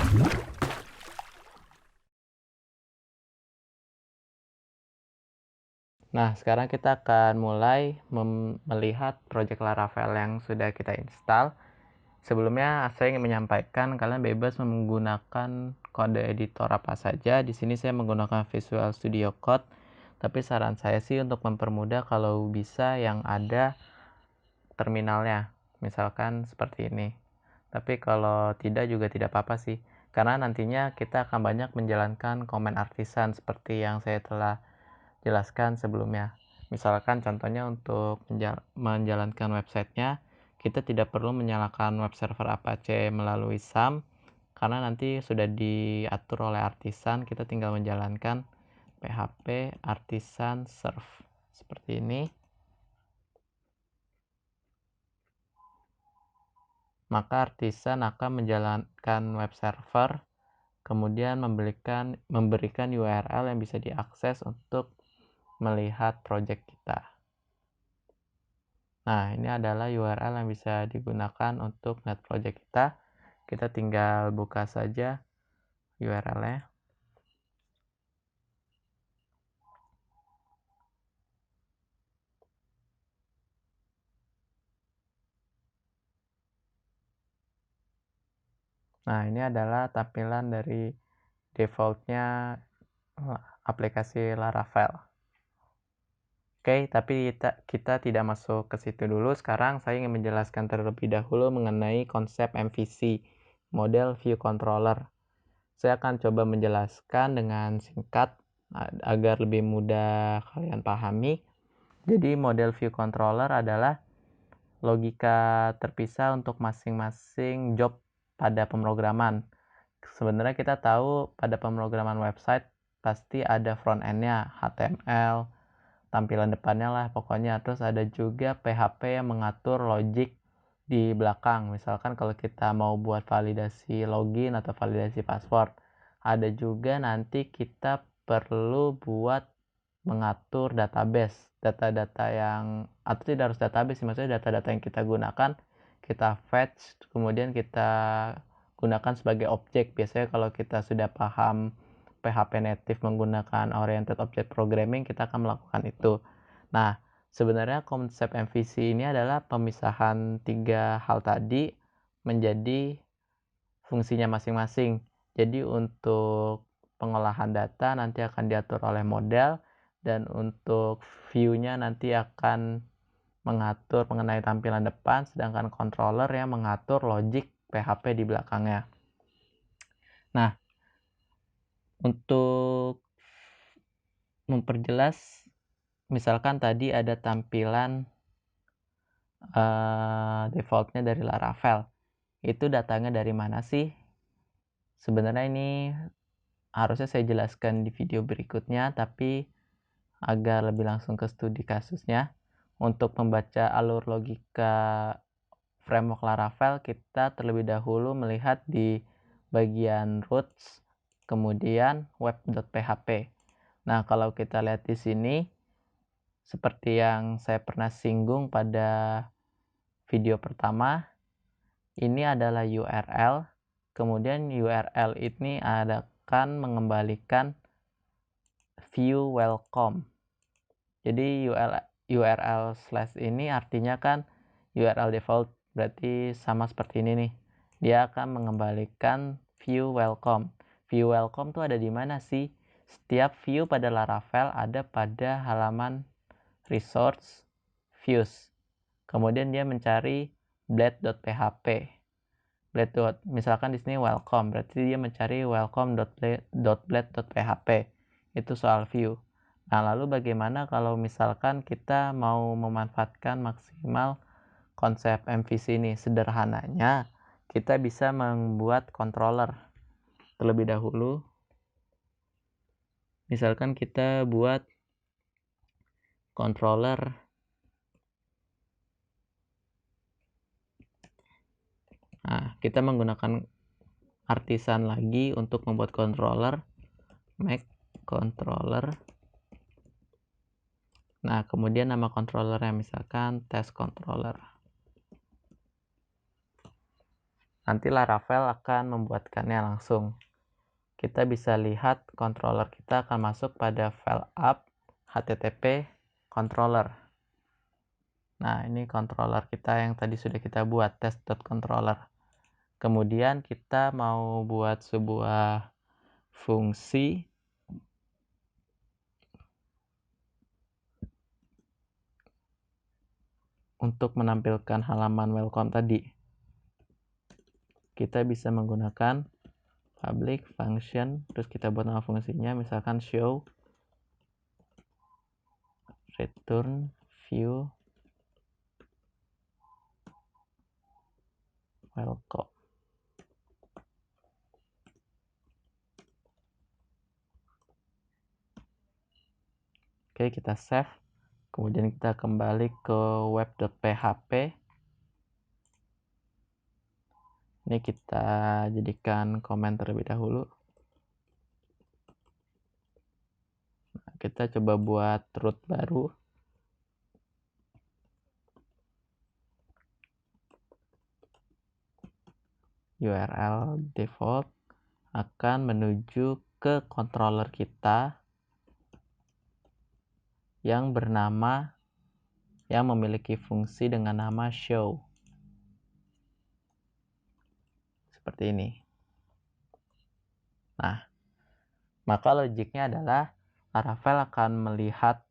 Nah, sekarang kita akan mulai melihat project Laravel yang sudah kita install. Sebelumnya, saya ingin menyampaikan kalian bebas menggunakan kode editor apa saja. Di sini saya menggunakan Visual Studio Code. Tapi saran saya sih untuk mempermudah kalau bisa yang ada terminalnya. Misalkan seperti ini. Tapi kalau tidak juga tidak apa-apa sih. Karena nantinya kita akan banyak menjalankan command artisan seperti yang saya telah jelaskan sebelumnya. Misalkan contohnya untuk menjalankan websitenya, kita tidak perlu menyalakan web server Apache melalui SAM, karena nanti sudah diatur oleh artisan, kita tinggal menjalankan php artisan serve seperti ini. Maka artisan akan menjalankan web server, kemudian memberikan URL yang bisa diakses untuk melihat project kita. Nah, ini adalah URL yang bisa digunakan untuk net project kita. Kita tinggal buka saja URL-nya. Nah, ini adalah tampilan dari defaultnya aplikasi Laravel. Oke, tapi kita tidak masuk ke situ dulu. Sekarang saya ingin menjelaskan terlebih dahulu mengenai konsep MVC, Model View Controller. Saya akan coba menjelaskan dengan singkat agar lebih mudah kalian pahami. Jadi model view controller adalah logika terpisah untuk masing-masing job pada pemrograman. Sebenarnya kita tahu pada pemrograman website pasti ada front end-nya, HTML, tampilan depannya lah pokoknya. Terus ada juga PHP yang mengatur logic di belakang. Misalkan kalau kita mau buat validasi login atau validasi password. Ada juga nanti kita perlu buat mengatur database, data-data yang, atau tidak harus database, maksudnya data-data yang kita gunakan, kita fetch, kemudian kita gunakan sebagai objek. Biasanya kalau kita sudah paham PHP native menggunakan Oriented Object Programming, kita akan melakukan itu. Nah, sebenarnya konsep MVC ini adalah pemisahan tiga hal tadi menjadi fungsinya masing-masing. Jadi untuk pengolahan data nanti akan diatur oleh model, dan untuk view-nya nanti akan mengatur mengenai tampilan depan, sedangkan controller yang mengatur logic PHP di belakangnya. Nah, untuk memperjelas, misalkan tadi ada tampilan defaultnya dari Laravel. Itu datangnya dari mana sih? Sebenarnya ini harusnya saya jelaskan di video berikutnya, tapi agar lebih langsung ke studi kasusnya, untuk membaca alur logika framework Laravel, kita terlebih dahulu melihat di bagian roots, kemudian web.php. Nah, kalau kita lihat di sini, seperti yang saya pernah singgung pada video pertama, ini adalah URL. Kemudian URL ini akan mengembalikan view welcome. Jadi URL slash ini artinya kan URL default, berarti sama seperti ini nih. Dia akan mengembalikan view welcome. View welcome tuh ada di mana sih? Setiap view pada Laravel ada pada halaman resource views. Kemudian dia mencari blade.php. Misalkan di sini welcome, berarti dia mencari welcome.blade.php. Itu soal view. Nah, lalu bagaimana kalau misalkan kita mau memanfaatkan maksimal konsep MVC ini? Sederhananya, kita bisa membuat controller terlebih dahulu. Misalkan kita buat controller. Nah, kita menggunakan artisan lagi untuk membuat controller, make controller. Nah, kemudian nama controllernya misalkan test controller. nanti Laravel akan membuatkannya langsung. Kita bisa lihat controller kita akan masuk pada file app http controller. Nah, ini controller kita yang tadi sudah kita buat, test.controller. Kemudian kita mau buat sebuah fungsi untuk menampilkan halaman welcome tadi. Kita bisa menggunakan public function, terus kita buat nama fungsinya, misalkan show return view welcome. Oke, kita save. Kemudian kita kembali ke web.php. Ini kita jadikan komen terlebih dahulu. Nah, kita coba buat root baru. URL default akan menuju ke controller kita yang memiliki fungsi dengan nama show. Seperti ini. Nah, maka logiknya adalah Laravel akan melihat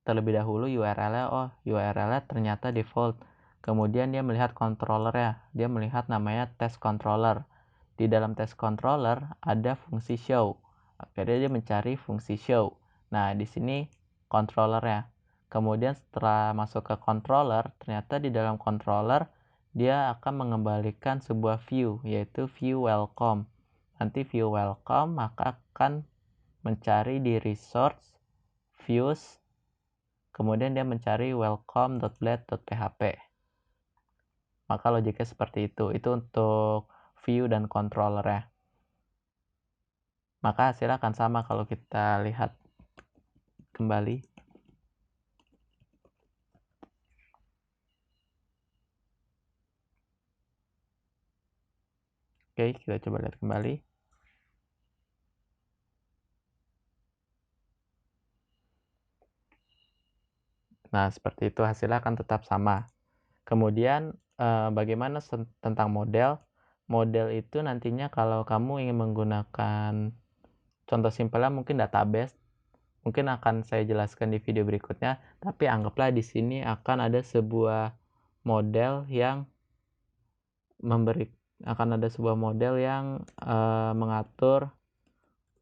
terlebih dahulu URL-nya. Oh, URL-nya ternyata default. Kemudian dia melihat controller-nya. Dia melihat namanya test controller. Di dalam test controller ada fungsi show. Akhirnya dia mencari fungsi show. Nah, di sini controller-nya. Kemudian setelah masuk ke controller, ternyata di dalam controller dia akan mengembalikan sebuah view, yaitu view welcome. Nanti view welcome maka akan mencari di resource views, kemudian dia mencari welcome.blade.php. Maka logiknya seperti itu. Itu untuk view dan controller ya. Maka hasilnya akan sama kalau kita lihat kembali. Oke, kita coba lihat kembali. Nah, seperti itu hasilnya akan tetap sama. Kemudian bagaimana tentang model? Model itu nantinya kalau kamu ingin menggunakan, contoh simpelnya mungkin database, mungkin akan saya jelaskan di video berikutnya, tapi anggaplah di sini akan ada sebuah model yang mengatur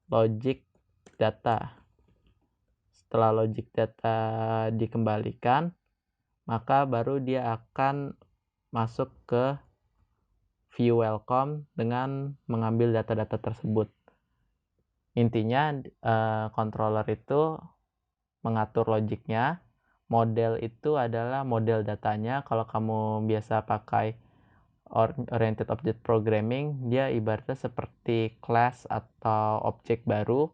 logic data. Setelah logic data dikembalikan, maka baru dia akan masuk ke view welcome dengan mengambil data-data tersebut. Intinya controller itu mengatur logiknya, model itu adalah model datanya. Kalau kamu biasa pakai oriented object programming, dia ibaratnya seperti class atau objek baru,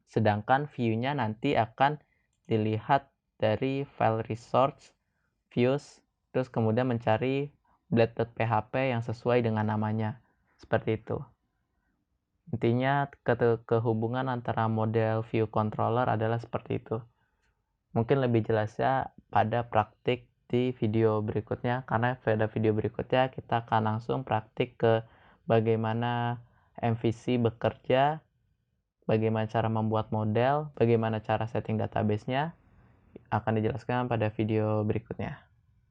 sedangkan view-nya nanti akan dilihat dari file resource views, terus kemudian mencari blade.php yang sesuai dengan namanya. Seperti itu. Intinya kehubungan antara model view controller adalah seperti itu. Mungkin lebih jelasnya pada praktik di video berikutnya, karena pada video berikutnya kita akan langsung praktik ke bagaimana MVC bekerja, bagaimana cara membuat model, bagaimana cara setting database-nya, akan dijelaskan pada video berikutnya.